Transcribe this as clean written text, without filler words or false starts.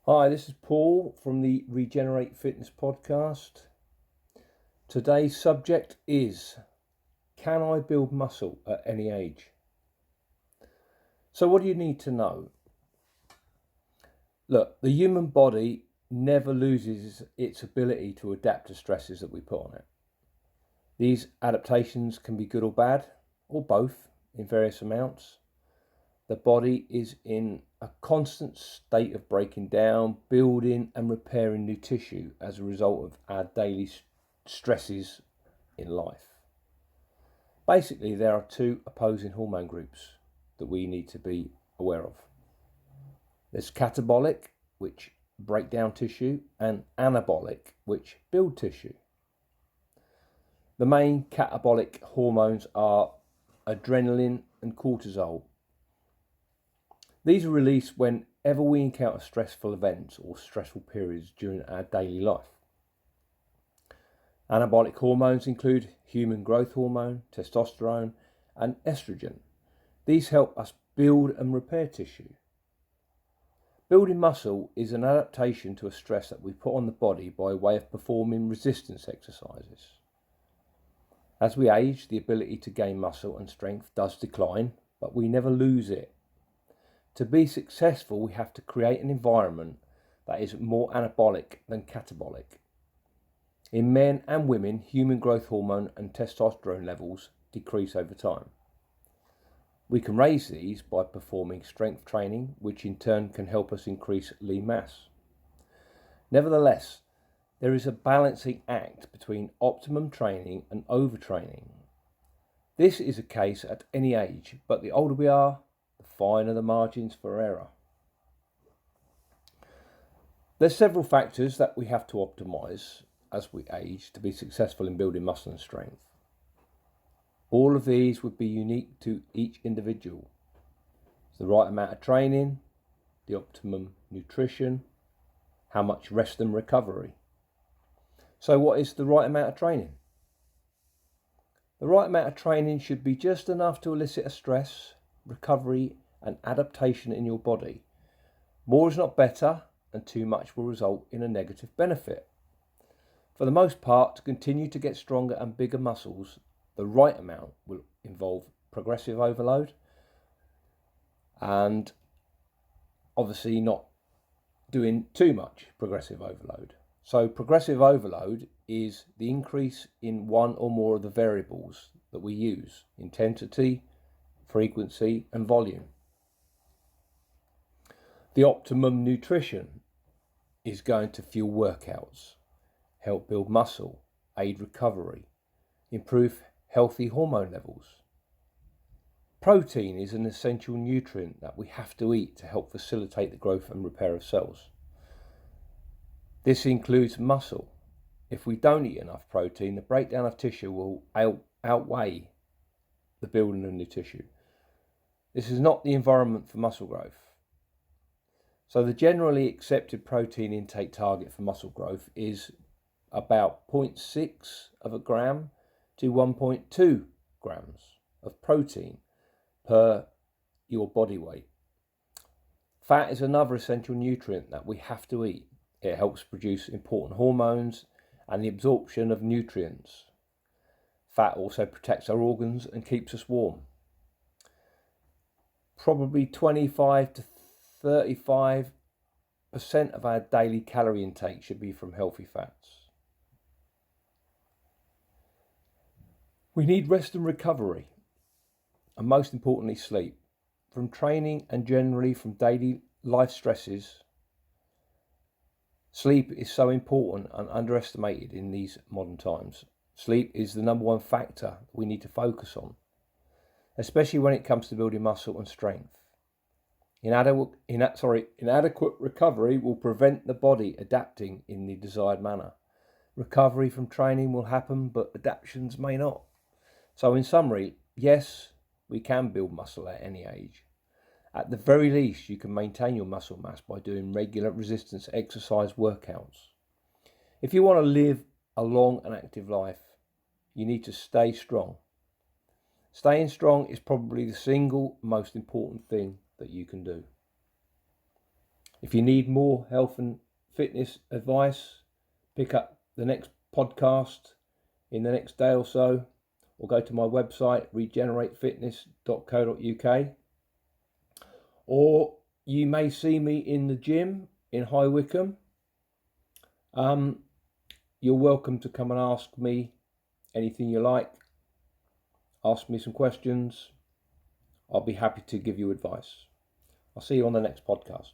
Hi, this is Paul from the Regenerate Fitness podcast. Today's subject is, can I build muscle at any age? So what do you need to know? Look, the human body never loses its ability to adapt to stresses that we put on it. These adaptations can be good or bad, or both in various amounts. The body is in a constant state of breaking down, building and repairing new tissue as a result of our daily stresses in life. Basically, there are two opposing hormone groups that we need to be aware of. There's catabolic, which break down tissue, and anabolic, which build tissue. The main catabolic hormones are adrenaline and cortisol. These are released whenever we encounter stressful events or stressful periods during our daily life. Anabolic hormones include human growth hormone, testosterone, and estrogen. These help us build and repair tissue. Building muscle is an adaptation to a stress that we put on the body by way of performing resistance exercises. As we age, the ability to gain muscle and strength does decline, but we never lose it. To be successful, we have to create an environment that is more anabolic than catabolic. In men and women, human growth hormone and testosterone levels decrease over time. We can raise these by performing strength training, which in turn can help us increase lean mass. Nevertheless, there is a balancing act between optimum training and overtraining. This is a case at any age, but the older we are, the finer the margins for error. There's several factors that we have to optimize as we age to be successful in building muscle and strength. All of these would be unique to each individual. It's the right amount of training, the optimum nutrition, how much rest and recovery. So what is the right amount of training? The right amount of training should be just enough to elicit a stress, recovery and adaptation in your body. More is not better, and too much will result in a negative benefit. For the most part, to continue to get stronger and bigger muscles, the right amount will involve progressive overload and obviously not doing too much progressive overload. So progressive overload is the increase in one or more of the variables that we use: intensity, frequency and volume. The optimum nutrition is going to fuel workouts, help build muscle, aid recovery, improve healthy hormone levels. Protein is an essential nutrient that we have to eat to help facilitate the growth and repair of cells. This includes muscle. If we don't eat enough protein, the breakdown of tissue will outweigh the building of new tissue. This is not the environment for muscle growth. So the generally accepted protein intake target for muscle growth is about 0.6 of a gram to 1.2 grams of protein per your body weight. Fat is another essential nutrient that we have to eat. It helps produce important hormones and the absorption of nutrients. Fat also protects our organs and keeps us warm. Probably 25 to 35% of our daily calorie intake should be from healthy fats. We need rest and recovery, and most importantly sleep. From training and generally from daily life stresses, sleep is so important and underestimated in these modern times. Sleep is the number one factor we need to focus on, especially when it comes to building muscle and strength. Inadequate recovery will prevent the body adapting in the desired manner. Recovery from training will happen, but adaptations may not. So in summary, yes, we can build muscle at any age. At the very least, you can maintain your muscle mass by doing regular resistance exercise workouts. If you want to live a long and active life, you need to stay strong. Staying strong is probably the single most important thing that you can do. If you need more health and fitness advice, pick up the next podcast in the next day or so, or go to my website regeneratefitness.co.uk, or you may see me in the gym in High Wycombe. You're welcome to come and ask me anything you like. Ask me some questions. I'll be happy to give you advice. I'll see you on the next podcast.